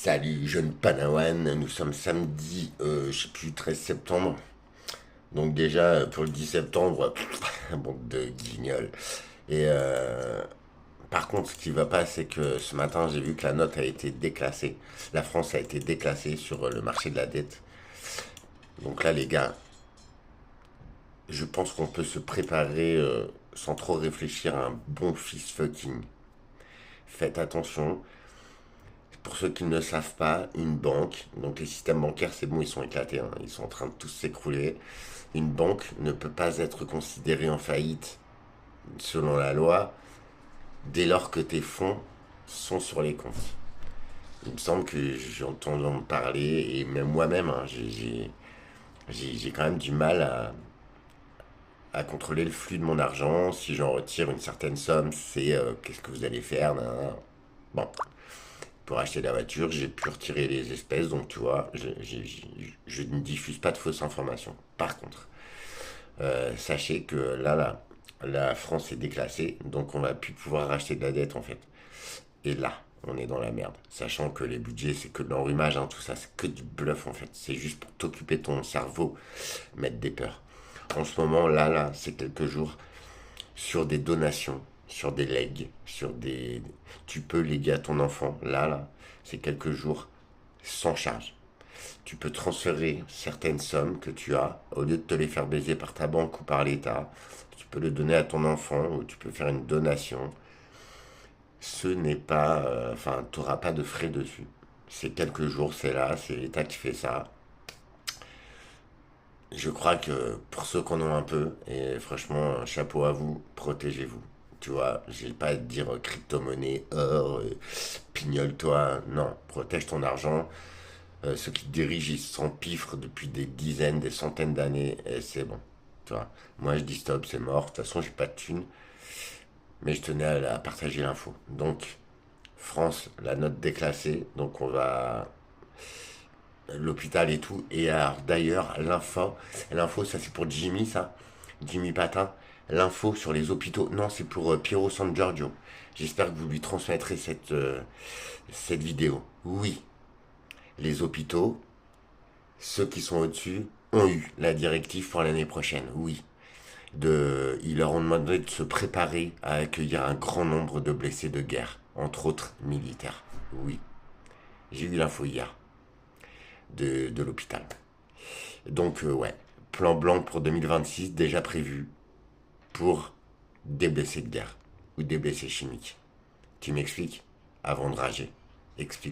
Salut jeune Padawan, nous sommes samedi, je sais plus, 13 septembre. Donc déjà, pour le 10 septembre, bande de guignols. Et par contre, ce qui va pas, c'est que ce matin, j'ai vu que la note a été déclassée. La France a été déclassée sur le marché de la dette. Donc là, les gars, je pense qu'on peut se préparer sans trop réfléchir à un bon fist fucking. Faites attention. Pour ceux qui ne le savent pas, une banque, donc les systèmes bancaires, c'est bon, ils sont éclatés, hein, ils sont en train de tous s'écrouler. Une banque ne peut pas être considérée en faillite selon la loi dès lors que tes fonds sont sur les comptes. Il me semble que j'entends en parler, et même moi-même, hein, j'ai quand même du mal à contrôler le flux de mon argent. Si j'en retire une certaine somme, c'est qu'est-ce que vous allez faire, nan, nan. Bon, pour acheter la voiture, j'ai pu retirer les espèces, donc tu vois, je ne diffuse pas de fausses informations. Par contre, sachez que là, la France est déclassée, donc on va plus pouvoir racheter de la dette en fait. Et là, on est dans la merde. Sachant que les budgets, c'est que de l'enrhumage, hein, tout ça, c'est que du bluff en fait. C'est juste pour t'occuper ton cerveau, mettre des peurs. En ce moment, là, c'est quelques jours sur des donations, sur des legs, sur des... Tu peux léguer à ton enfant, là, c'est quelques jours sans charge. Tu peux transférer certaines sommes que tu as, au lieu de te les faire baiser par ta banque ou par l'État, tu peux le donner à ton enfant ou tu peux faire une donation. Ce n'est pas... Enfin, tu n'auras pas de frais dessus. C'est quelques jours, c'est là, c'est l'État qui fait ça. Je crois que pour ceux qu'on en ont un peu, et franchement, chapeau à vous, protégez-vous. Tu vois, j'ai pas à te dire crypto-monnaie, or, pignole-toi. Non, protège ton argent. Ceux qui te dirigent, ils s'empiffrent depuis des dizaines, des centaines d'années, et c'est bon. Tu vois, moi je dis stop, c'est mort. De toute façon, j'ai pas de thunes, mais je tenais à partager l'info. Donc, France, la note déclassée, donc on va l'hôpital et tout. Et alors, d'ailleurs, l'info, ça c'est pour Jimmy, ça, Jimmy Patin. L'info sur les hôpitaux, non, c'est pour Piero San Giorgio. J'espère que vous lui transmettrez cette vidéo. Oui, les hôpitaux, ceux qui sont au-dessus, ont eu la directive pour l'année prochaine. Oui, ils leur ont demandé de se préparer à accueillir un grand nombre de blessés de guerre, entre autres militaires. Oui, j'ai eu l'info hier de l'hôpital. Donc, ouais, plan blanc pour 2026 déjà prévu pour des blessés de guerre ou des blessés chimiques. Tu m'expliques? Avant de rager. Explique.